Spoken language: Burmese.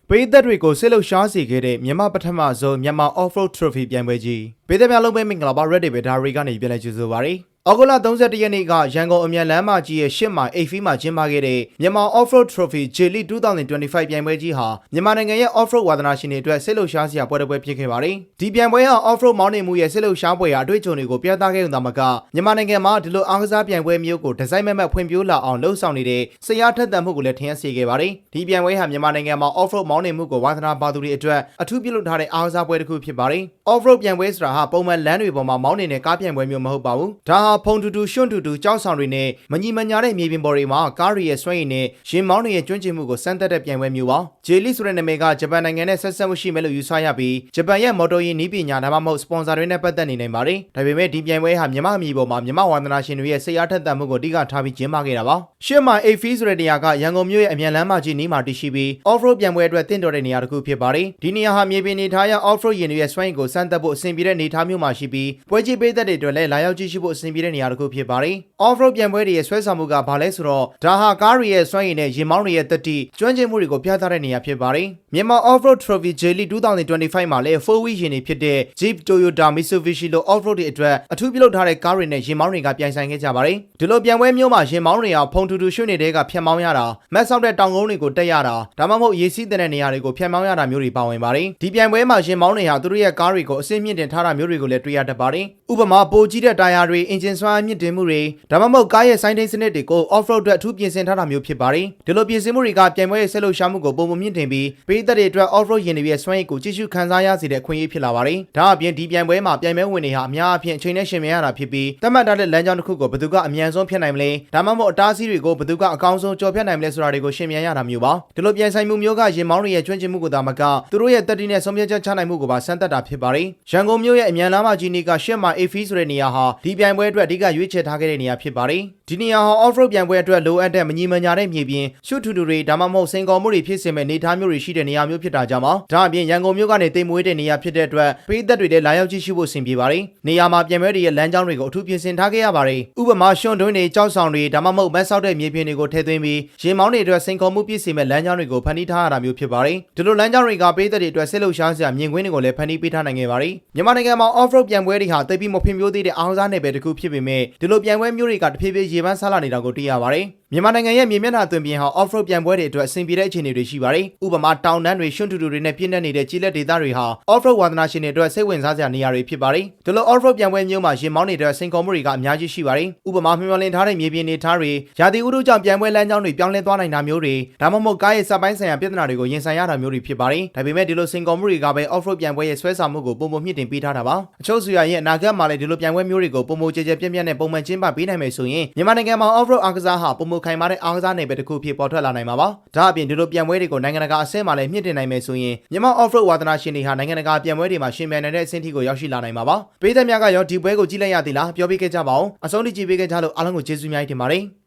ပရိသတ်တွေကိုဆစ်လို့ရှားစီခဲ့တဲ့မြန်မာပထမဆုံးမြန်မာ Off-road Trophy ပြိုင်ပွဲကြီးပြည်သက်များလုံးပဲမင်္ဂလာပါ Reddit ပဲဒါရီကနေပြန်လည်ကြိုဆိုပါရစေ။ဩဂုတ်လ31ရက်နေ့ကရန်ကုန်အမြန်လမ်းမကြီးရဲ့8မိုင်8ဖီးမှာကျင်းပခဲ့တဲ့မြန်မာ Off-road Trophy J-League 2025 ပြိုင်ပွဲကြီးဟာမြန်မာနိုင်ငံရဲ့ Off-road ဝါသနာရှင်တွေအတွက်ဆစ်လို့ရှားစရာပွဲတစ်ပွဲဖြစ်ခဲ့ပါတယ်။ဒီပြိုင်ပွဲဟာ Off-road မောင်းနှင်မှုရဲ့ဆစ်လို့ရှားပွဲရာအတွေ့အကြုံတွေကိုပြသခဲ့ရုံသာမကမြန်မာနိုင်ငံမှာဒီလိုအားကစားပြိုင်ပွဲမျိုးကိုဒီဇိုင်းမဲ့ဖွံ့ဖြိုးလာအောင်လှုံ့ဆော်နေတဲ့ဆရာထက်သန်မှုကိုလည်းထင်ရှားစေခဲ့ပါတယ်။ဒီပြိုင်ပွဲဟာမြန်မာနိုင်ငံမှာ Off-road မောင်းနှင်မှုကိုဝါသနာပါသူတွေအတွက်အထူးပြုလုပ်ထားတဲ့အားကစားပွဲတစ်ခုဖြစ်ပါတယ်။ Off-road ပြိုင်ပွဲဆိုတာဟာပုံမှန်လမ်းတွေပေါ်မှာမောင်းနေတဲ့ကားပြိုင်ပွဲမျိုးမဟုတ်ပါဘူး။ဒါဟာဖုန်တူတူရွှွန့်တူတူကြောက်ဆောင်တွေနဲ့မညီမညာတဲ့မြေပြင်ပေါ်တွေမှာကားတွေရဲ့စွမ်းရည်နဲ့ရင်မောင်းတွေရဲ့ကျွမ်းကျင်မှုကိုစမ်းသပ်တဲ့ပြိုင်ပွဲမျိုးပါ။ J-League ဆိုတဲ့နာမည်ကဂျပန်နိုင်ငံနဲ့ဆက်စပ်မှုရှိမယ်လို့ယူဆရပြီးဂျပန်ရဲ့မော်တော်ယာဉ်နည်းပညာဒါမှမဟုတ်စပွန်ဆာတွေနဲ့ပတ်သက်နေနိုင်ပါတယ်။ဒါပေမဲ့ဒီပြိုင်ပွဲဟာမြန်မာအမည်ပေါ်မှာမြန်မာဝါသနာရှင်တွေရဲ့စိတ်အားထက်သန်မှုကိုအဓိကထားပြီးကျင်းပခဲ့တာပါ။ရှစ်မိုင်8ဖီးဆိုတဲ့နေရာကရန်ကုန်မြို့ရဲ့အမြန်လမ်းမကြီးနီးမှာတည်ရှိပြီး Off-road ပြိုင်ပွဲအတွက်တင့်တော်တဲ့နေရာတစ်ခုဖြစ်ပါတယ်။ဒီနေရာဟာမြေပြင်နေထားရ Off-road ယာဉ်တွေရဲ့စွမ်းရည်ကိုစမ်းသပ်ဖို့အဆင်ပြေတဲ့နေထားမျိုးမှာရှိပြီးပွဲကြီးပေးသက်တွေအတွက်လည်းလာရောက်ကြည့်ရှုဖို့အဆင်ပြေတဲ့နေရာတစ်ခုဖြစ်ပါတယ်။ Off-road ပြိုင်ပွဲတွေရဲ့ဆွဲဆောင်မှုကဘာလဲဆိုတော့ဒါဟာကားတွေရဲ့စွမ်းရည်နဲ့ရင်မောင်းတွေရဲ့တတိကျွမ်းကျင်မှုတွေကိုပြသတဲ့နေရာဖြစ်ပါတယ်။မြန်မာ Off-road Trophy J-League 2025မှာလည်း 4-wheel ယာဉ်တွေဖြစ်တဲ့ Jeep, Toyota, Mitsubishi လို Off-road တွေအတွက်အထူးပြုလုပ်ထားတဲ့ကားတွေနဲ့ရင်မောင်းတွေကပြိုင်ဆိုင်ခဲ့ကြပါတယ်။ဒီလိုပြိုင်ပွဲမျိုးမှာရင်မောင်းတွေဟာဖုန်တူတူရွှွန့်နေတဲ့ကဖြတ်မောင်းရတာမတ်ဆောက်တဲ့တောင်ကုန်းတွေကိုတက်ရတာဒါမှမဟုတ်ရေစီးတဲ့နေရာတွေကိုဖြတ်မောင်းရတာမျိုးတွေပါဝင်ပါတယ်။ဒီပြိုင်ပွဲမှာရင်မောင်းတွေဟာသူတို့ရဲ့ကားတွေကိုအဆင့်မြင့်တင်ထားတာမျိုးတွေကိုလည်းတွေ့ရတတ်ပါတယ်။ဥပမာပိုကြီးတဲ့တာယာတွေအင်ဂျင်စွမ်းအားမြင့်တင်မှုတွေဒါမှမဟုတ်ကားရဲ့ဆိုင်းထိန်စနစ်တွေကို Off-road အတွက်အထူးပြင်ဆင်ထားတာမျိုးဖြစ်ပါတယ်။ဒီလိုပြင်ဆင်မှုတွေကပြိုင်ပွဲရဲ့ဆက်လို့ရှားမှုကိုပုံမှန်မြင့်တင်ပြီးပရိသတ်တွေအတွက် Off-road ယာဉ်တွေရဲ့စွမ်းရည်ကိုကြည့်ရှုခံစားရစေတဲ့အခွင့်အရေးဖြစ်လာပါတယ်။ဒါအပြင်ဒီပြိုင်ပွဲမှာပြိုင်ပွဲဝင်တွေဟာအများအပြားအချိန်နဲ့ရှင်မြန်ရတာဖြစ်ပြီးသတ်မှတ်ထားတဲ့လမ်းကြောင်းတစ်ခုကိုဘယ်သူကအမြန်ဆုံးဖြတ်နိုင်မလဲဒါမှမဟုတ်အတားအဆီးတွေကိုဘယ်သူကအကောင်းဆုံးကျော်ဖြတ်နိုင်မလဲဆိုတာတွေကိုရှင်မြန်ရတာမျိုးပါ။ဒီလိုပြိုင်ဆိုင်မှုမျိုးကရင်မောင်းတွေရဲ့ကျွမ်းကျင်မှုကိုသာမကသူတို့ရဲ့တတိနဲ့ဆုံးဖြတ်ချက်ချနိုင်မှုကိုပါစမ်းသပ်တာဖြစ်ပါတယ်။ရန်ကုန်မြို့ရဲ့အမြန်လမ်းမကြီးနီးက8မိုင်8ဖီးဆိုတဲ့နေရာဟာဒီပြိုင်ပွဲအတွက်အဓိကရွေးချယ်ထားခဲ့တဲ့နေရာဖြစ်ပါတယ်။ဒီနေရာဟာ Off-road ပြိုင်ပွဲအတွက်လိုအပ်တဲ့မညီမညာတဲ့မြေပြင်ရှုထူတူတွေဒါမှမဟုတ်စိန်ခေါ်မှုတွေဖြစ်စေမဲ့နေသားမျိုးတွေရှိတဲ့နေရာမျိုးဖြစ်တာကြောင့်ပါ။ဒါအပြင်ရန်ကုန်မြို့ကနေတိမ်မွေးတဲ့နေရာဖြစ်တဲ့အတွက်ပရိသတ်တွေလည်းလာရောက်ကြည့်ရှုဖို့အဆင်ပြေပါတယ်။နေရာမှာပြိုင်ပွဲတွေရဲ့လမ်းကြောင်းတွေကိုအထူးပြင်ဆင်ထားခဲ့ရပါတယ်။ဥပမာရွှွန့်တွင်းတွေကြောက်ဆောင်တွေဒါမှမဟုတ်မတ်ဆောက်တဲ့မြေပြင်တွေကိုထည့်သွင်းပြီးရင်မောင်းတွေအတွက်စိန်ခေါ်မှုပြည့်စုံမဲ့လမ်းကြောင်းတွေကိုဖန်တီးထားရတာမျိုးဖြစ်ပါတယ်။ဒီလိုလမ်းကြောင်းတွေကပရိသတ်တွေအတွက်ဆစ်လို့ရှားစရာမြင်ကွင်းတွေကိုလည်းဖန်တီးပေးထားနိုင်ခဲ့ပါတယ်။မြန်မာနိုင်ငံမှာ Off-road ပြိုင်ပွဲတွေဟာသိပ်ပြီးမဖွံ့ဖြိုးသေးတဲ့အားကစားနယ်ပယ်တစ်ခုဖြစ်ပေမဲ့ဒီလိုပြိုင်ပွဲမျိုးတွေကတဖြည်းဖြည်းရေပန်းစားလာနေတာကိုတွေ့ရပါတယ်။မြန်မာနိုင်ငံရဲ့မြေမျက်နှာသွင်ပြင်ဟာ Off-road ပြိုင်ပွဲတွေအတွက်အဆင်ပြေတဲ့အခြေအနေတွေရှိပါတယ်။ဥပမာတောင်တန်းတွေရွှွန့်တူတူတွေနဲ့ပြည့်နှက်နေတဲ့ကြီးလက်ဒေသတွေဟာ Off-road ဝါသနာရှင်တွေအတွက်စိတ်ဝင်စားစရာနေရာတွေဖြစ်ပါတယ်။ဒီလို Off-road ပြိုင်ပွဲမျိုးမှာရင်မောင်းနေတဲ့စိန်ခေါ်မှုတွေကအများကြီးရှိပါတယ်။ဥပမာမျှော်လင့်ထားတဲ့မြေပြင်နေထားတွေရာသီဥတုကြောင့်ပြိုင်ပွဲလမ်းကြောင်းတွေပြောင်းလဲသွားနိုင်တာမျိုးတွေဒါမှမဟုတ်ကားရဲ့စပ်ပိုင်းဆိုင်ရာပြဿနာတွေကိုရင်ဆိုင်ရတာမျိုးတွေဖြစ်ပါတယ်။ဒါပေမဲ့ဒီလိုစိန်ခေါ်မှုတွေကပဲ Off-road ပြိုင်ပွဲရဲ့ဆွဲဆောင်မှုကိုပုံမှန်မြင့်တင်ပေးထားတာပါ။အချို့ဆိုရင်အနာဂတ်မှာလည်းဒီလိုပြိုင်ပွဲမျိုးတွေကိုပုံမှန်ကြကြပြန့်ပြန့်နဲ့ပုံမှန်ကျင်းပပေးနိုင်မယ်ဆိုရင်မြန်မာနိုင်ငံမှာ Off-road အားကစားဟာပုံမှန်ခိုင်မာတဲ့အားကစားနယ်ပယ်တစ်ခုဖြစ်ပေါ်ထွက်လာနိုင်မှာပါ။ဒါအပြင်ဒီလိုပြိုင်ပွဲတွေကိုနိုင်ငံတကာအဆင့်မှာလည်းမြင့်တင်နိုင်မယ်ဆိုရင်မြန်မာ Off-road ဝါသနာရှင်တွေဟာနိုင်ငံတကာပြိုင်ပွဲတွေမှာရှင်ပြိုင်နိုင်တဲ့အဆင့်ထိကိုရောက်ရှိလာနိုင်မှာပါ။ပြည်သက်များကရောဒီပွဲကိုကြည့်လိုက်ရသေးလားပြောပြခဲ့ကြပါဦး။အဆုံးထိကြည့်ပေးခဲ့ကြလို့အားလုံးကိုကျေးဇူးများတင်ပါတယ်။